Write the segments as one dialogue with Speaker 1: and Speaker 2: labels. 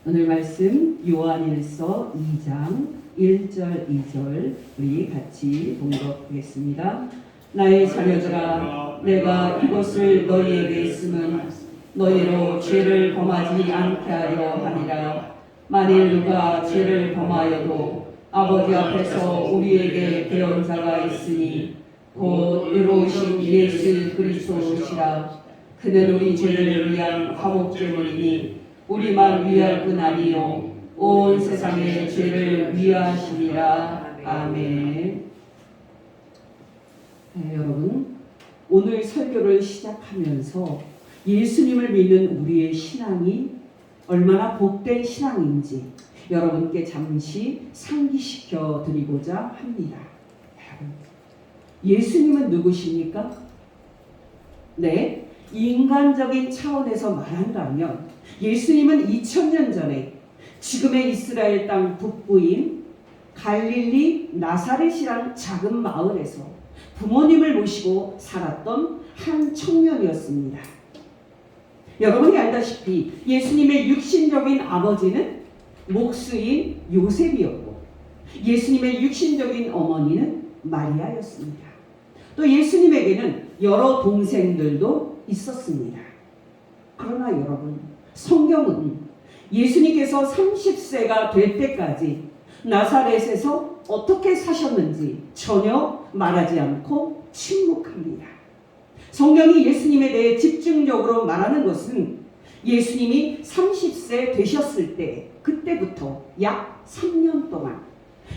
Speaker 1: 오늘 말씀 요한일서 2장 1절 2절 우리 같이 봉독하겠습니다. 나의 자녀들아, 내가 이것을 너희에게 쓰면 너희로 죄를 범하지 않게 하려 하니라. 만일 누가 죄를 범하여도 아버지 앞에서 우리에게 배운 자가 있으니 곧 의로우신 예수 그리스도시라. 그는 우리 죄를 위한 화목제물이니 우리만 위할 뿐 아니요 온 세상의 죄를 위하시니라. 아멘. 네, 여러분, 오늘 설교를 시작하면서 예수님을 믿는 우리의 신앙이 얼마나 복된 신앙인지 여러분께 잠시 상기시켜 드리고자 합니다. 예수님은 누구십니까? 네, 인간적인 차원에서 말한다면 예수님은 2000년 전에 지금의 이스라엘 땅 북부인 갈릴리 나사렛이란 작은 마을에서 부모님을 모시고 살았던 한 청년이었습니다. 여러분이 알다시피 예수님의 육신적인 아버지는 목수인 요셉이었고 예수님의 육신적인 어머니는 마리아였습니다. 또 예수님에게는 여러 동생들도 있었습니다. 그러나 여러분, 성경은 예수님께서 30세가 될 때까지 나사렛에서 어떻게 사셨는지 전혀 말하지 않고 침묵합니다. 성경이 예수님에 대해 집중적으로 말하는 것은 예수님이 30세 되셨을 때 그때부터 약 3년 동안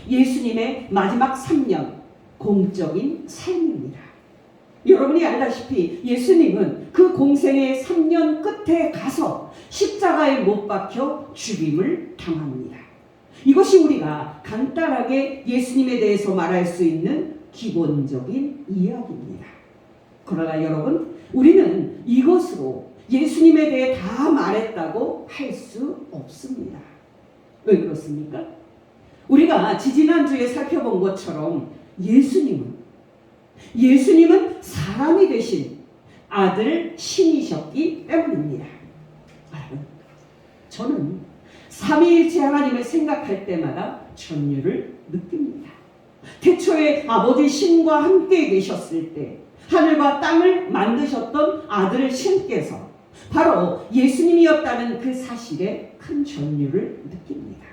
Speaker 1: 예수님의 마지막 3년 공적인 삶입니다. 여러분이 알다시피 예수님은 그 공생의 3년 끝에 가서 십자가에 못 박혀 죽임을 당합니다. 이것이 우리가 간단하게 예수님에 대해서 말할 수 있는 기본적인 이야기입니다. 그러나 여러분, 우리는 이것으로 예수님에 대해 다 말했다고 할 수 없습니다. 왜 그렇습니까? 우리가 지지난주에 살펴본 것처럼 예수님은 사람이 되신 아들 신이셨기 때문입니다. 저는 삼위일체 하나님을 생각할 때마다 전율을 느낍니다. 태초에 아버지 신과 함께 계셨을 때 하늘과 땅을 만드셨던 아들 신께서 바로 예수님이었다는 그 사실에 큰 전율을 느낍니다.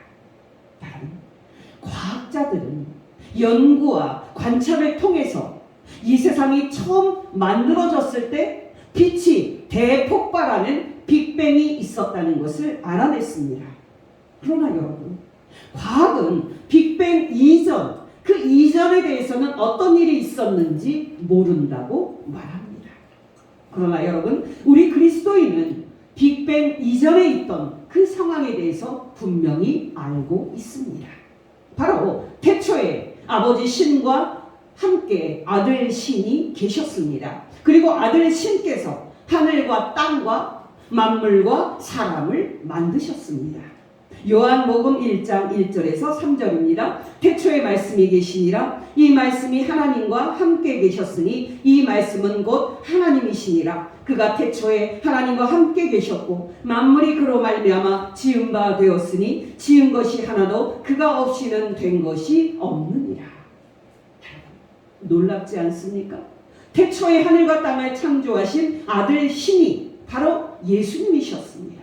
Speaker 1: 과학자들은 연구와 관찰을 통해서 이 세상이 처음 만들어졌을 때 빛이 대폭발하는 빅뱅이 있었다는 것을 알아냈습니다. 그러나 여러분, 과학은 빅뱅 이전, 그 이전에 대해서는 어떤 일이 있었는지 모른다고 말합니다. 그러나 여러분, 우리 그리스도인은 빅뱅 이전에 있던 그 상황에 대해서 분명히 알고 있습니다. 바로 태초에 아버지 신과 함께 아들 신이 계셨습니다. 그리고 아들 신께서 하늘과 땅과 만물과 사람을 만드셨습니다. 요한복음 1장 1절에서 3절입니다. 태초에 말씀이 계시니라. 이 말씀이 하나님과 함께 계셨으니 이 말씀은 곧 하나님이시니라. 그가 태초에 하나님과 함께 계셨고 만물이 그로 말미암아 지은 바 되었으니 지은 것이 하나도 그가 없이는 된 것이 없느니라. 놀랍지 않습니까? 태초에 하늘과 땅을 창조하신 아들 신이 바로 예수님이셨습니다.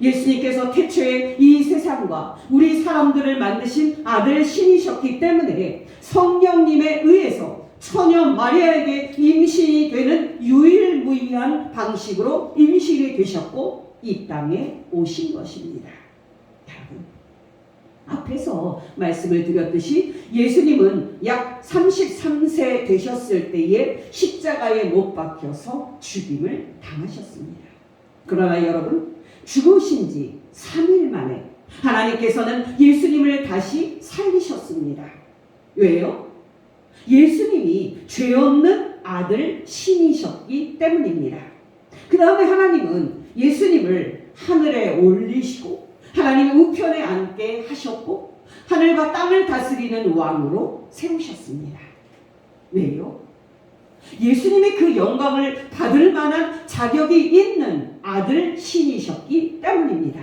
Speaker 1: 예수님께서 태초에 이 세상과 우리 사람들을 만드신 아들 신이셨기 때문에 성령님에 의해서 처녀 마리아에게 임신이 되는 유일무이한 방식으로 임신이 되셨고 이 땅에 오신 것입니다. 여러분, 앞에서 말씀을 드렸듯이 예수님은 약 33세 되셨을 때에 십자가에 못 박혀서 죽임을 당하셨습니다. 그러나 여러분, 죽으신 지 3일 만에 하나님께서는 예수님을 다시 살리셨습니다. 왜요? 예수님이 죄 없는 아들 신이셨기 때문입니다. 그 다음에 하나님은 예수님을 하늘에 올리시고 하나님 우편에 앉게 하셨고 하늘과 땅을 다스리는 왕으로 세우셨습니다. 왜요? 예수님이 그 영광을 받을 만한 자격이 있는 아들 신이셨기 때문입니다.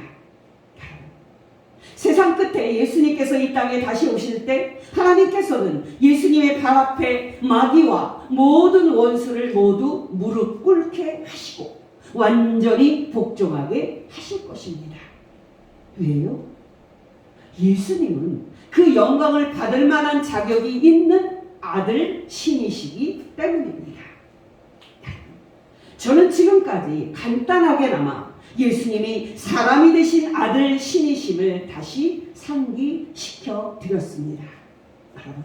Speaker 1: 끝에 예수님께서 이 땅에 다시 오실 때 하나님께서는 예수님의 발 앞에 마귀와 모든 원수를 모두 무릎 꿇게 하시고 완전히 복종하게 하실 것입니다. 왜요? 예수님은 그 영광을 받을 만한 자격이 있는 아들 신이시기 때문입니다. 저는 지금까지 간단하게나마 예수님이 사람이 되신 아들 신이심을 다시 상기시켜 드렸습니다. 여러분,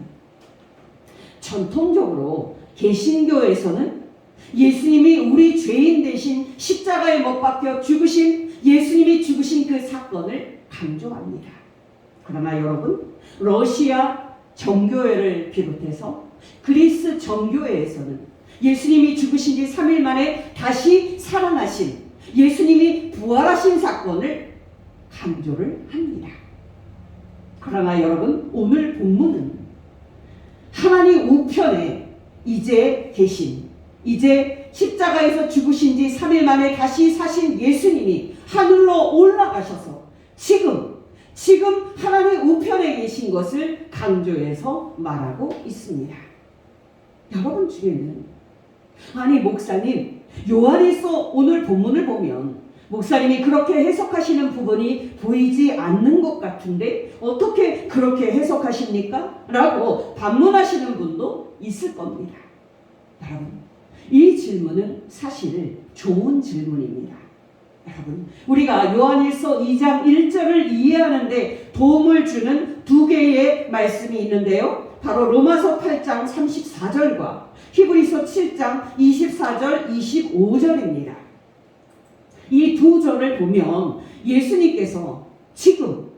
Speaker 1: 전통적으로 개신교에서는 예수님이 우리 죄인 대신 십자가에 못 박혀 죽으신 예수님이 죽으신 그 사건을 강조합니다. 그러나 여러분, 러시아 정교회를 비롯해서 그리스 정교회에서는 예수님이 죽으신 지 3일 만에 다시 살아나신 예수님이 부활하신 사건을 강조를 합니다. 그러나 여러분, 오늘 본문은 하나님 우편에 이제 계신, 이제 십자가에서 죽으신 지 3일 만에 다시 사신 예수님이 하늘로 올라가셔서 지금 하나님 우편에 계신 것을 강조해서 말하고 있습니다. 여러분 중에는 아니 목사님, 요한일서 오늘 본문을 보면 목사님이 그렇게 해석하시는 부분이 보이지 않는 것 같은데 어떻게 그렇게 해석하십니까? 라고 반문하시는 분도 있을 겁니다. 여러분, 이 질문은 사실 좋은 질문입니다. 여러분, 우리가 요한일서 2장 1절을 이해하는데 도움을 주는 두 개의 말씀이 있는데요. 바로 로마서 8장 34절과 히브리서 7장 24절 25절입니다. 이 두 절을 보면 예수님께서 지금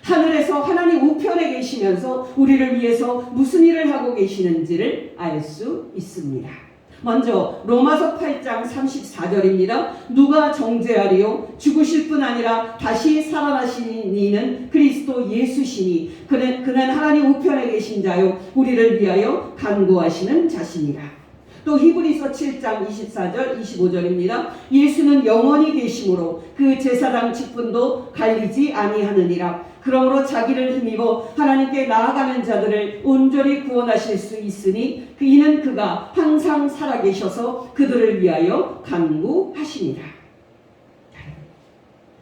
Speaker 1: 하늘에서 하나님 우편에 계시면서 우리를 위해서 무슨 일을 하고 계시는지를 알 수 있습니다. 먼저 로마서 8장 34절입니다. 누가 정죄하리요? 죽으실 뿐 아니라 다시 살아나신 이는 그리스도 예수시니 그는 하나님 우편에 계신 자요 우리를 위하여 간구하시는 자시니라. 또 히브리서 7장 24절 25절입니다. 예수는 영원히 계심으로 그 제사장 직분도 갈리지 아니하느니라. 그러므로 자기를 힘입어 하나님께 나아가는 자들을 온전히 구원하실 수 있으니 이는 그가 항상 살아계셔서 그들을 위하여 간구하시니라.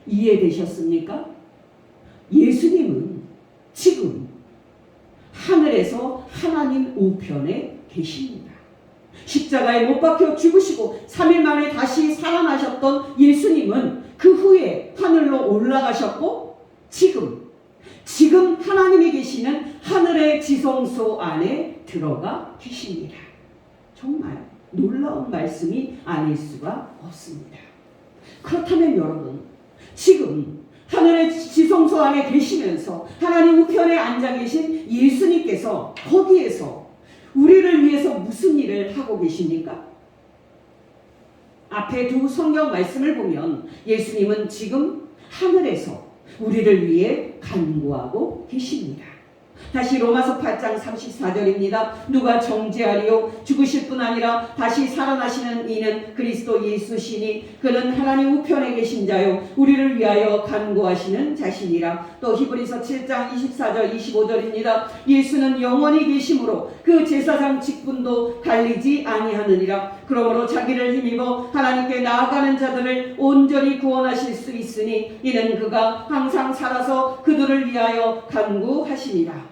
Speaker 1: 이해되셨습니까? 예수님은 지금 하늘에서 하나님 우편에 계십니다. 십자가에 못 박혀 죽으시고 3일 만에 다시 살아나셨던 예수님은 그 후에 하늘로 올라가셨고 지금 하나님이 계시는 하늘의 지성소 안에 들어가 계십니다. 정말 놀라운 말씀이 아닐 수가 없습니다. 그렇다면 여러분, 지금 하늘의 지성소 안에 계시면서 하나님 우편에 앉아 계신 예수님께서 거기에서 우리를 위해서 무슨 일을 하고 계십니까? 앞에 두 성경 말씀을 보면 예수님은 지금 하늘에서 우리를 위해 간구하고 계십니다. 다시 로마서 8장 34절입니다. 누가 정죄하리요? 죽으실 뿐 아니라 다시 살아나시는 이는 그리스도 예수시니 그는 하나님 우편에 계신 자요 우리를 위하여 간구하시는 자시니라. 또 히브리서 7장 24절 25절입니다. 예수는 영원히 계심으로 그 제사장 직분도 갈리지 아니하느니라. 그러므로 자기를 힘입어 하나님께 나아가는 자들을 온전히 구원하실 수 있으니 이는 그가 항상 살아서 그들을 위하여 간구하시니라.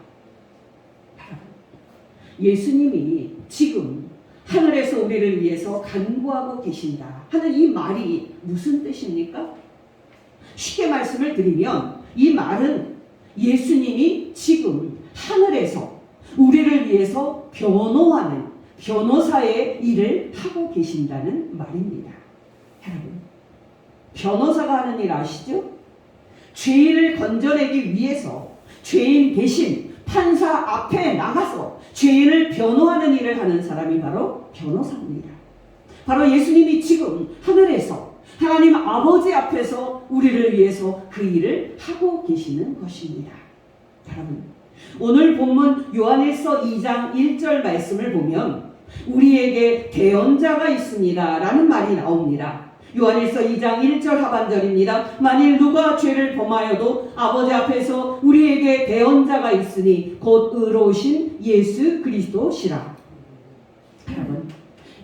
Speaker 1: 예수님이 지금 하늘에서 우리를 위해서 간구하고 계신다 하는 이 말이 무슨 뜻입니까? 쉽게 말씀을 드리면 이 말은 예수님이 지금 하늘에서 우리를 위해서 변호하는 변호사의 일을 하고 계신다는 말입니다. 여러분, 변호사가 하는 일 아시죠? 죄인을 건져내기 위해서 죄인 대신 판사 앞에 나가서 죄인을 변호하는 일을 하는 사람이 바로 변호사입니다. 바로 예수님이 지금 하늘에서 하나님 아버지 앞에서 우리를 위해서 그 일을 하고 계시는 것입니다. 여러분, 오늘 본문 요한일서 2장 1절 말씀을 보면 우리에게 대언자가 있습니다 라는 말이 나옵니다. 요한일서 2장 1절 하반절입니다. 만일 누가 죄를 범하여도 아버지 앞에서 우리에게 대언자가 있으니 곧 의로우신 예수 그리스도시라. 여러분,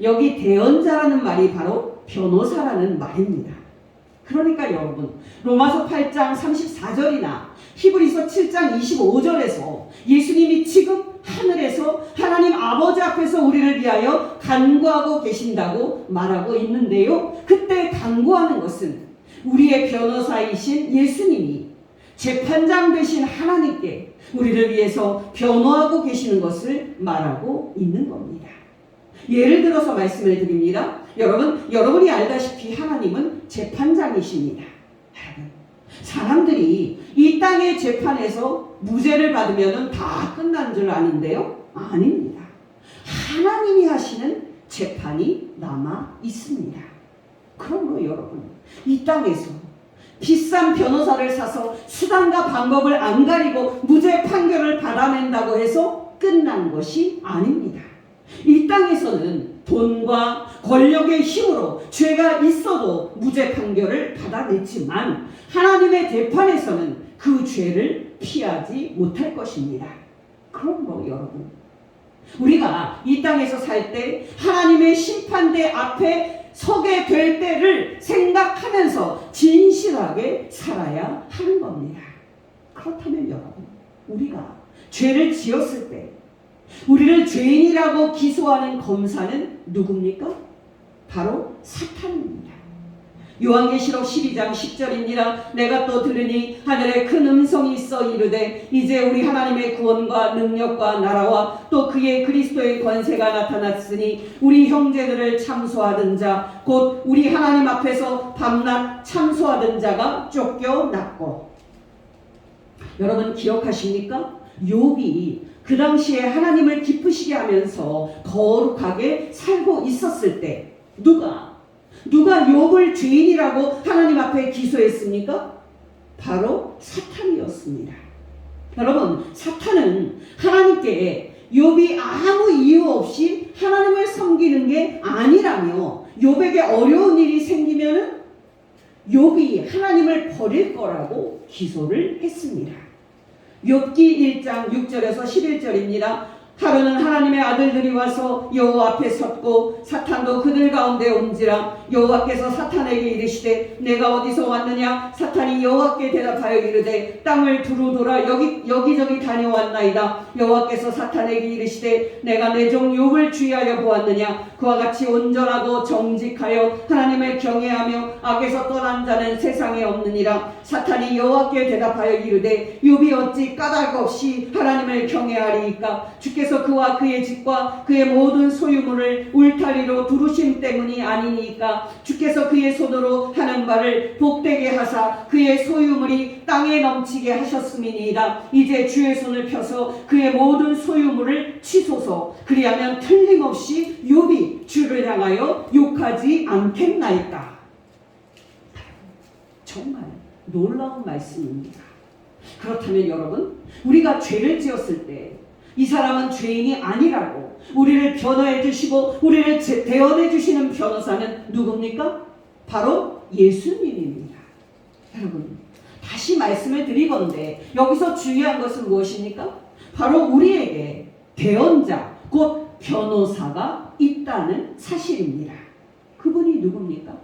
Speaker 1: 여기 대언자라는 말이 바로 변호사라는 말입니다. 그러니까 여러분, 로마서 8장 34절이나 히브리서 7장 25절에서 예수님이 지금 하늘에서 하나님 아버지 앞에서 우리를 위하여 간구하고 계신다고 말하고 있는데요. 그때 간구하는 것은 우리의 변호사이신 예수님이 재판장 되신 하나님께 우리를 위해서 변호하고 계시는 것을 말하고 있는 겁니다. 예를 들어서 말씀을 드립니다. 여러분이 알다시피 하나님은 재판장이십니다. 사람들이 이 땅의 재판에서 무죄를 받으면 다 끝난 줄 아는데요? 아닙니다. 하나님이 하시는 재판이 남아 있습니다. 그러므로 여러분, 이 땅에서 비싼 변호사를 사서 수단과 방법을 안 가리고 무죄 판결을 받아낸다고 해서 끝난 것이 아닙니다. 이 땅에서는 돈과 권력의 힘으로 죄가 있어도 무죄 판결을 받아냈지만 하나님의 재판에서는 그 죄를 피하지 못할 것입니다. 그러므로 여러분, 우리가 이 땅에서 살 때 하나님의 심판대 앞에 서게 될 때를 생각하면서 진실하게 살아야 하는 겁니다. 그렇다면 여러분, 우리가 죄를 지었을 때 우리를 죄인이라고 기소하는 검사는 누굽니까? 바로 사탄입니다. 요한계시록 12장 10절입니다. 내가 또 들으니 하늘에 큰 음성이 있어 이르되 이제 우리 하나님의 구원과 능력과 나라와 또 그의 그리스도의 권세가 나타났으니 우리 형제들을 참소하던 자 곧 우리 하나님 앞에서 밤낮 참소하던 자가 쫓겨났고. 여러분 기억하십니까? 욥이 그 당시에 하나님을 기쁘시게 하면서 거룩하게 살고 있었을 때 누가 욥을 죄인이라고 하나님 앞에 기소했습니까? 바로 사탄이었습니다. 여러분, 사탄은 하나님께 욥이 아무 이유 없이 하나님을 섬기는 게 아니라며 욥에게 어려운 일이 생기면 욥이 하나님을 버릴 거라고 기소를 했습니다. 욥기 1장 6절에서 11절입니다. 하루는 하나님의 아들들이 와서 여호와 앞에 섰고 사탄도 그들 가운데 온지라. 여호와께서 사탄에게 이르시되 내가 어디서 왔느냐? 사탄이 여호와께 대답하여 이르되 땅을 두루 돌아 여기저기 다녀왔나이다. 여호와께서 사탄에게 이르시되 내가 내 종 욥을 주의하여 보았느냐? 그와 같이 온전하고 정직하여 하나님을 경외하며 악에서 떠난 자는 세상에 없느니라. 사탄이 여호와께 대답하여 이르되 욥이 어찌 까닭 없이 하나님을 경외하리이까? 주께서 그와 그의 집과 그의 모든 소유물을 울타리로 두르심 때문이 아니니까? 주께서 그의 손으로 하는 바를 복되게 하사 그의 소유물이 땅에 넘치게 하셨음이니이다. 이제 주의 손을 펴서 그의 모든 소유물을 치소서. 그리하면 틀림없이 욥이 주를 향하여 욕하지 않겠나이까? 정말 놀라운 말씀입니다. 그렇다면 여러분, 우리가 죄를 지었을 때 이 사람은 죄인이 아니라고 우리를 변호해 주시고 우리를 대언해 주시는 변호사는 누굽니까? 바로 예수님입니다. 여러분, 다시 말씀을 드리건대 여기서 중요한 것은 무엇입니까? 바로 우리에게 대언자, 곧 변호사가 있다는 사실입니다. 그분이 누굽니까?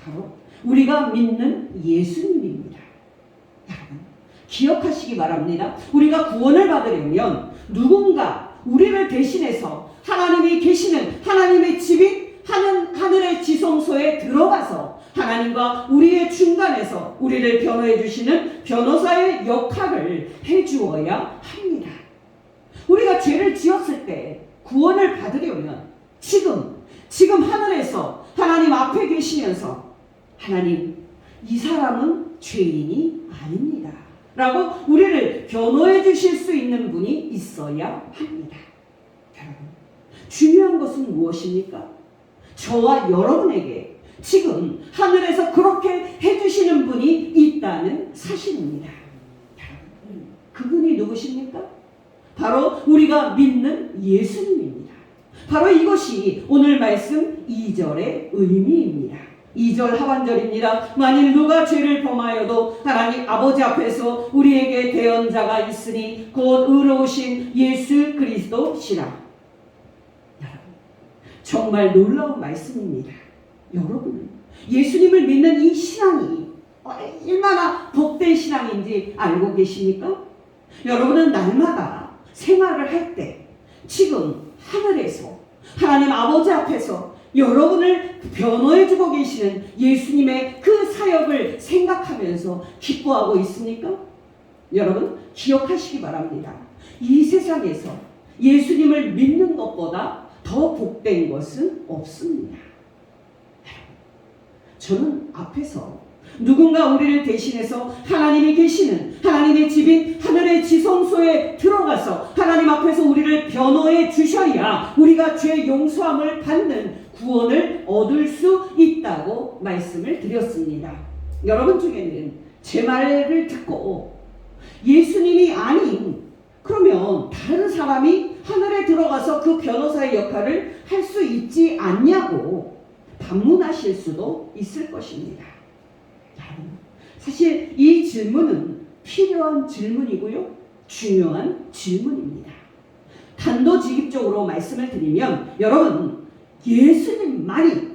Speaker 1: 바로 우리가 믿는 예수님입니다. 여러분, 기억하시기 바랍니다. 우리가 구원을 받으려면 누군가 우리를 대신해서 하나님이 계시는 하나님의 집인 하늘의 지성소에 들어가서 하나님과 우리의 중간에서 우리를 변호해 주시는 변호사의 역할을 해주어야 합니다. 우리가 죄를 지었을 때 구원을 받으려면 지금 하늘에서 하나님 앞에 계시면서 하나님, 이 사람은 죄인이 아닙니다 라고 우리를 변호해 주실 수 있는 분이 있어야 합니다. 여러분, 중요한 것은 무엇입니까? 저와 여러분에게 지금 하늘에서 그렇게 해주시는 분이 있다는 사실입니다. 여러분, 그분이 누구십니까? 바로 우리가 믿는 예수님입니다. 바로 이것이 오늘 말씀 2절의 의미입니다. 2절 하반절입니다. 만일 누가 죄를 범하여도 하나님 아버지 앞에서 우리에게 대언자가 있으니 곧 의로우신 예수 그리스도시라. 여러분, 정말 놀라운 말씀입니다. 여러분, 예수님을 믿는 이 신앙이 얼마나 복된 신앙인지 알고 계십니까? 여러분은 날마다 생활을 할 때 지금 하늘에서 하나님 아버지 앞에서 여러분을 변호해주고 계시는 예수님의 그 사역을 생각하면서 기뻐하고 있습니까? 여러분, 기억하시기 바랍니다. 이 세상에서 예수님을 믿는 것보다 더 복된 것은 없습니다. 저는 앞에서 누군가 우리를 대신해서 하나님이 계시는 하나님의 집인 하늘의 지성소에 들어가서 하나님 앞에서 우리를 변호해 주셔야 우리가 죄 용서함을 받는 구원을 얻을 수 있다고 말씀을 드렸습니다. 여러분 중에는 제 말을 듣고 예수님이 아닌 그러면 다른 사람이 하늘에 들어가서 그 변호사의 역할을 할 수 있지 않냐고 반문하실 수도 있을 것입니다. 사실 이 질문은 필요한 질문이고요, 중요한 질문입니다. 단도직입적으로 말씀을 드리면 여러분, 예수님만이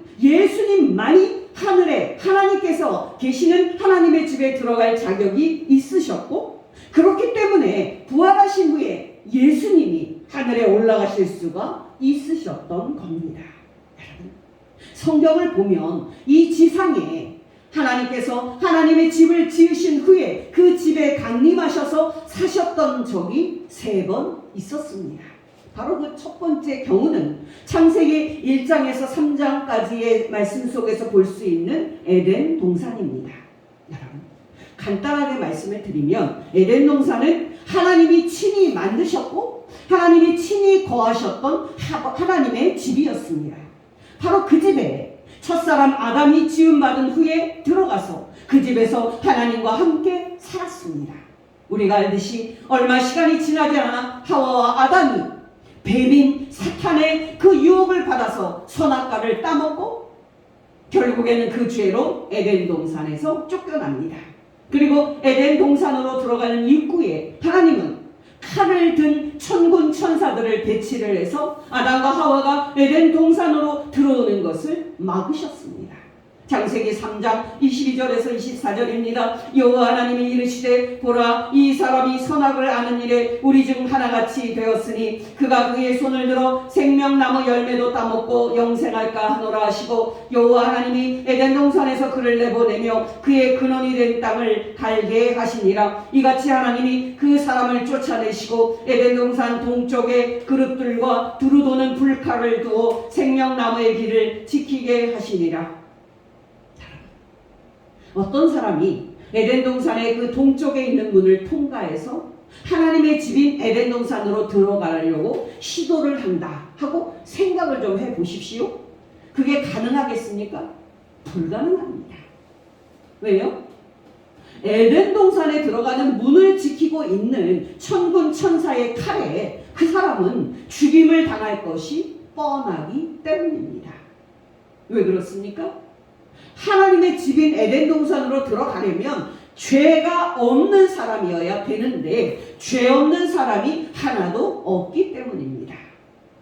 Speaker 1: 하늘에 하나님께서 계시는 하나님의 집에 들어갈 자격이 있으셨고, 그렇기 때문에 부활하신 후에 예수님이 하늘에 올라가실 수가 있으셨던 겁니다. 여러분, 성경을 보면 이 지상에 하나님께서 하나님의 집을 지으신 후에 그 집에 강림하셔서 사셨던 적이 3번 있었습니다. 바로 그 첫 번째 경우는 창세기 1장에서 3장까지의 말씀 속에서 볼 수 있는 에덴 동산입니다. 여러분, 간단하게 말씀을 드리면 에덴 동산은 하나님이 친히 만드셨고 하나님이 친히 거하셨던 하나님의 집이었습니다. 바로 그 집에 첫사람 아담이 지음받은 후에 들어가서 그 집에서 하나님과 함께 살았습니다. 우리가 알듯이 얼마 시간이 지나지 않아 하와와 아담이 뱀인 사탄의 그 유혹을 받아서 선악과를 따먹고 결국에는 그 죄로 에덴 동산에서 쫓겨납니다. 그리고 에덴 동산으로 들어가는 입구에 하나님은 칼을 든 천군 천사들을 배치를 해서 아담과 하와가 에덴 동산으로 들어오는 것을 막으셨습니다. 창세기 3장 22절에서 24절입니다. 여호와 하나님이 이르시되 보라, 이 사람이 선악을 아는 일에 우리 중 하나같이 되었으니 그가 그의 손을 들어 생명나무 열매도 따먹고 영생할까 하노라 하시고, 여호와 하나님이 에덴 동산에서 그를 내보내며 그의 근원이 된 땅을 갈게 하시니라. 이같이 하나님이 그 사람을 쫓아내시고 에덴 동산 동쪽에 그릇들과 두루 도는 불칼을 두어 생명나무의 길을 지키게 하시니라. 어떤 사람이 에덴 동산의 그 동쪽에 있는 문을 통과해서 하나님의 집인 에덴 동산으로 들어가려고 시도를 한다 하고 생각을 좀 해보십시오. 그게 가능하겠습니까? 불가능합니다. 왜요? 에덴 동산에 들어가는 문을 지키고 있는 천군 천사의 칼에 그 사람은 죽임을 당할 것이 뻔하기 때문입니다. 왜 그렇습니까? 하나님의 집인 에덴 동산으로 들어가려면 죄가 없는 사람이어야 되는데 죄 없는 사람이 하나도 없기 때문입니다.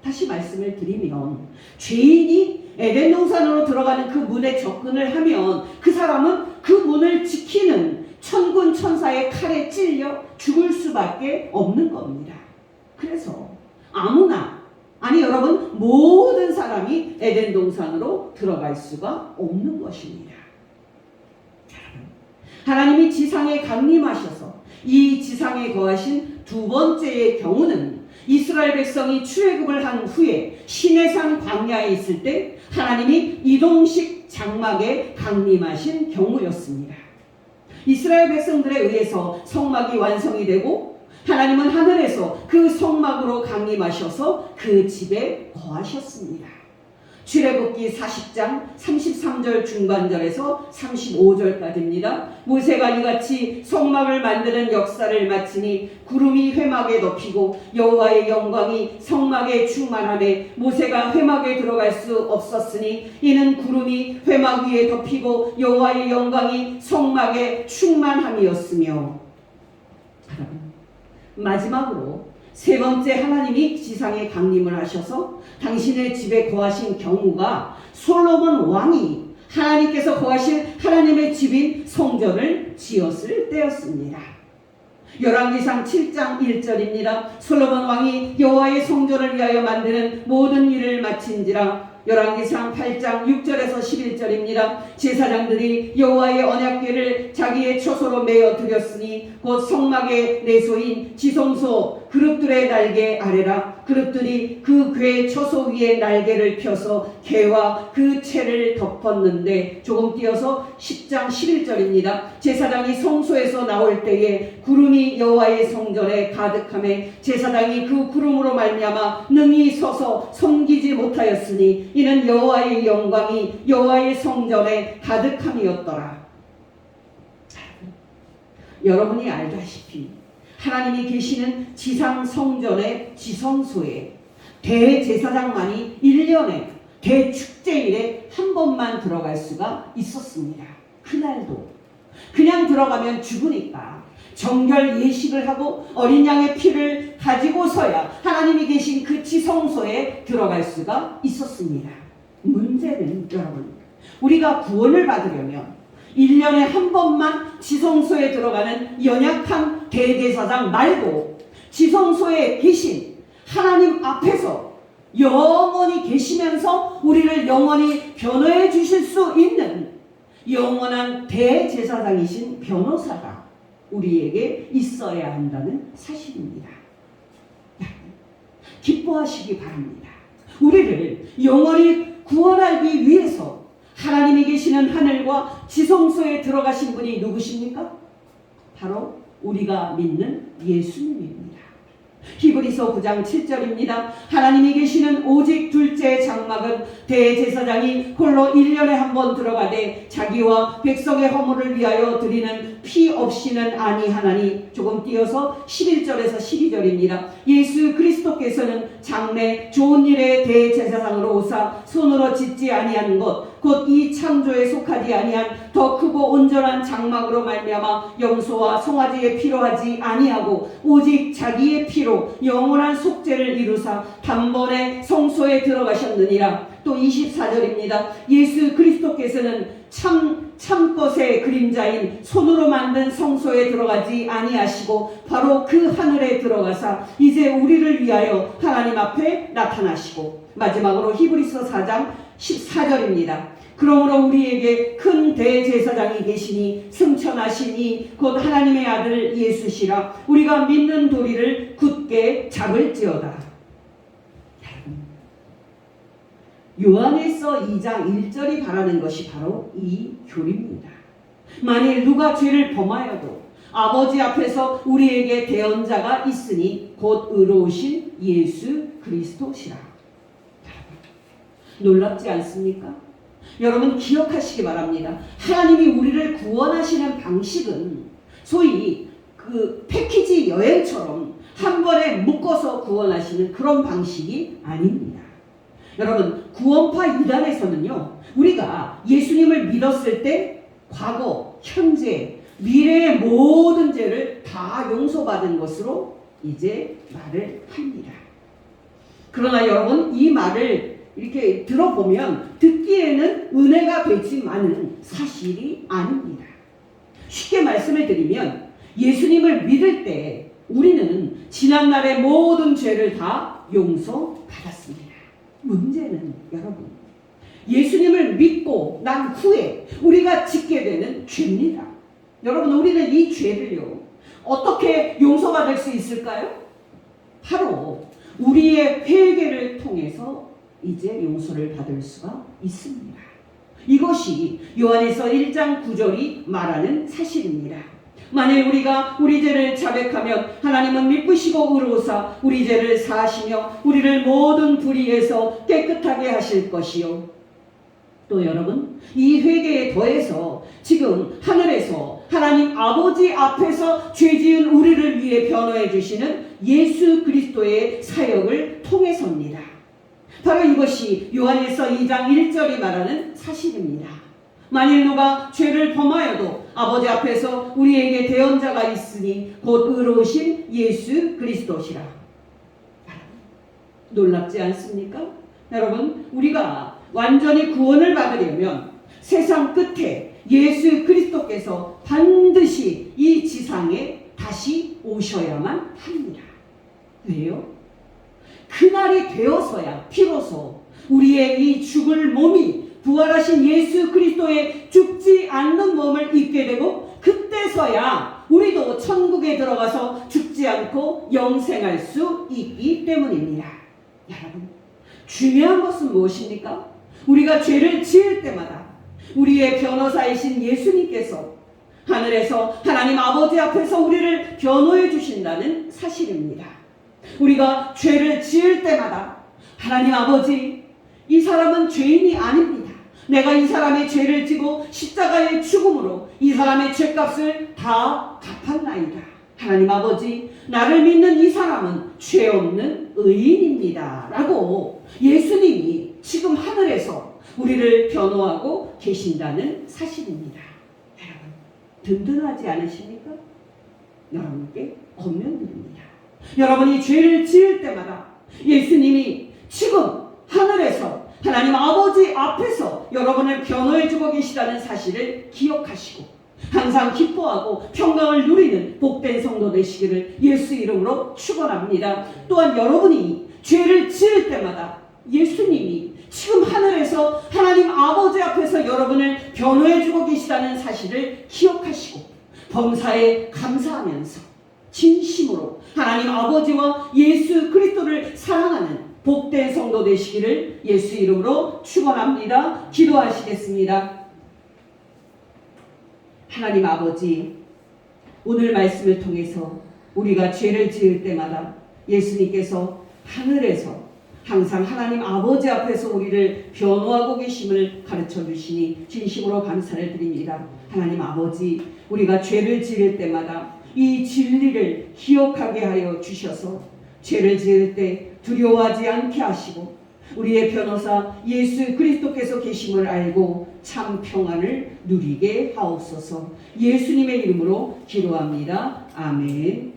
Speaker 1: 다시 말씀을 드리면 죄인이 에덴 동산으로 들어가는 그 문에 접근을 하면 그 사람은 그 문을 지키는 천군 천사의 칼에 찔려 죽을 수밖에 없는 겁니다. 그래서 아무나, 아니 여러분, 모든 사람이 에덴 동산으로 들어갈 수가 없는 것입니다. 하나님이 지상에 강림하셔서 이 지상에 거하신 두 번째의 경우는 이스라엘 백성이 출애굽을 한 후에 시내산 광야에 있을 때 하나님이 이동식 장막에 강림하신 경우였습니다. 이스라엘 백성들에 의해서 성막이 완성이 되고 하나님은 하늘에서 그 성막으로 강림하셔서 그 집에 거하셨습니다. 출애굽기 40장 33절 중반절에서 35절까지입니다. 모세가 이같이 성막을 만드는 역사를 마치니 구름이 회막에 덮이고 여호와의 영광이 성막에 충만하매 모세가 회막에 들어갈 수 없었으니 이는 구름이 회막 위에 덮이고 여호와의 영광이 성막에 충만함이었으며. 마지막으로 세 번째, 하나님이 지상에 강림을 하셔서 당신의 집에 거하신 경우가 솔로몬 왕이 하나님께서 거하실 하나님의 집인 성전을 지었을 때였습니다. 열왕기상 7장 1절입니다. 솔로몬 왕이 여호와의 성전을 위하여 만드는 모든 일을 마친지라. 열왕기상 8장 6절에서 11절입니다. 제사장들이 여호와의 언약궤를 자기의 처소로 메어 드렸으니 곧 성막의 내소인 지성소 그룹들의 날개 아래라. 그룹들이 그 궤 처소 위에 날개를 펴서 궤와 그 채를 덮었는데. 조금 띄어서 10장 11절입니다. 제사장이 성소에서 나올 때에 구름이 여호와의 성전에 가득하매 제사장이 그 구름으로 말미암아 능히 서서 섬기지 못하였으니 이는 여호와의 영광이 여호와의 성전에 가득함이었더라. 여러분이 알다시피 하나님이 계시는 지상 성전의 지성소에 대제사장만이 1년에 대축제일에 한 번만 들어갈 수가 있었습니다. 그날도 그냥 들어가면 죽으니까 정결 예식을 하고 어린 양의 피를 가지고서야 하나님이 계신 그 지성소에 들어갈 수가 있었습니다. 문제는 여러분, 우리가 구원을 받으려면 1년에 한 번만 지성소에 들어가는 연약한 대제사장 말고 지성소에 계신 하나님 앞에서 영원히 계시면서 우리를 영원히 변호해 주실 수 있는 영원한 대제사장이신 변호사가 우리에게 있어야 한다는 사실입니다. 기뻐하시기 바랍니다. 우리를 영원히 구원하기 위해서 하나님이 계시는 하늘과 지성소에 들어가신 분이 누구십니까? 바로 우리가 믿는 예수님입니다. 히브리서 9장 7절입니다. 하나님이 계시는 오직 둘째 장막은 대제사장이 홀로 1년에 한 번 들어가되 자기와 백성의 허물을 위하여 드리는 피 없이는 아니하나니. 조금 띄어서 11절에서 12절입니다. 예수 그리스도께서는 장래 좋은 일의 대제사장으로 오사 손으로 짓지 아니한 것 곧 이 창조에 속하지 아니한 더 크고 온전한 장막으로 말미암아 염소와 송아지의 피로 하지 아니하고 오직 자기의 피로 영원한 속죄를 이루사 단번에 성소에 들어가셨느니라. 또 24절입니다. 예수 그리스도께서는 참것의 그림자인 손으로 만든 성소에 들어가지 아니하시고 바로 그 하늘에 들어가사 이제 우리를 위하여 하나님 앞에 나타나시고. 마지막으로 히브리서 4장 14절입니다. 그러므로 우리에게 큰 대제사장이 계시니 승천하시니 곧 하나님의 아들 예수시라. 우리가 믿는 도리를 굳게 잡을지어다. 요한일서 2장 1절이 바라는 것이 바로 이 교리입니다. 만일 누가 죄를 범하여도 아버지 앞에서 우리에게 대언자가 있으니 곧 의로우신 예수 그리스도시라. 놀랍지 않습니까? 여러분 기억하시기 바랍니다. 하나님이 우리를 구원하시는 방식은 소위 그 패키지 여행처럼 한 번에 묶어서 구원하시는 그런 방식이 아닙니다. 여러분 구원파 이단에서는요, 우리가 예수님을 믿었을 때 과거, 현재, 미래의 모든 죄를 다 용서받은 것으로 이제 말을 합니다. 그러나 여러분 이 말을 이렇게 들어보면 듣기에는 은혜가 되지만은 사실이 아닙니다. 쉽게 말씀을 드리면 예수님을 믿을 때 우리는 지난날의 모든 죄를 다 용서받았습니다. 문제는 여러분, 예수님을 믿고 난 후에 우리가 짓게 되는 죄입니다. 여러분 우리는 이 죄를요 어떻게 용서받을 수 있을까요? 바로 우리의 회개를 통해서 이제 용서를 받을 수가 있습니다. 이것이 요한일서 1장 9절이 말하는 사실입니다. 만일 우리가 우리 죄를 자백하면 하나님은 미쁘시고 의로우사 우리 죄를 사하시며 우리를 모든 불의에서 깨끗하게 하실 것이요. 또 여러분, 이 회개에 더해서 지금 하늘에서 하나님 아버지 앞에서 죄 지은 우리를 위해 변호해 주시는 예수 그리스도의 사역을 통해서입니다. 바로 이것이 요한일서 2장 1절이 말하는 사실입니다. 만일 누가 죄를 범하여도 아버지 앞에서 우리에게 대언자가 있으니 곧 의로우신 예수 그리스도시라. 놀랍지 않습니까? 여러분, 우리가 완전히 구원을 받으려면 세상 끝에 예수 그리스도께서 반드시 이 지상에 다시 오셔야만 합니다. 왜요? 그날이 되어서야 비로소 우리의 이 죽을 몸이 부활하신 예수 그리스도의 죽지 않는 몸을 입게 되고, 그때서야 우리도 천국에 들어가서 죽지 않고 영생할 수 있기 때문입니다. 여러분, 중요한 것은 무엇입니까? 우리가 죄를 지을 때마다 우리의 변호사이신 예수님께서 하늘에서 하나님 아버지 앞에서 우리를 변호해 주신다는 사실입니다. 우리가 죄를 지을 때마다 하나님 아버지, 이 사람은 죄인이 아닙니다. 내가 이 사람의 죄를 지고 십자가의 죽음으로 이 사람의 죄값을 다 갚았나이다. 하나님 아버지, 나를 믿는 이 사람은 죄 없는 의인입니다. 라고 예수님이 지금 하늘에서 우리를 변호하고 계신다는 사실입니다. 여러분, 든든하지 않으십니까? 여러분께 권면드립니다. 여러분이 죄를 지을 때마다 예수님이 지금 하늘에서 하나님 아버지 앞에서 여러분을 변호해주고 계시다는 사실을 기억하시고 항상 기뻐하고 평강을 누리는 복된 성도 되시기를 예수 이름으로 축원합니다. 또한 여러분이 죄를 지을 때마다 예수님이 지금 하늘에서 하나님 아버지 앞에서 여러분을 변호해주고 계시다는 사실을 기억하시고 범사에 감사하면서 진심으로 하나님 아버지와 예수 그리스도를 사랑하는 복된 성도 되시기를 예수 이름으로 축원합니다. 기도하시겠습니다. 하나님 아버지, 오늘 말씀을 통해서 우리가 죄를 지을 때마다 예수님께서 하늘에서 항상 하나님 아버지 앞에서 우리를 변호하고 계심을 가르쳐 주시니 진심으로 감사를 드립니다. 하나님 아버지, 우리가 죄를 지을 때마다 이 진리를 기억하게 하여 주셔서 죄를 지을 때 두려워하지 않게 하시고 우리의 변호사 예수 그리스도께서 계심을 알고 참 평안을 누리게 하옵소서. 예수님의 이름으로 기도합니다. 아멘.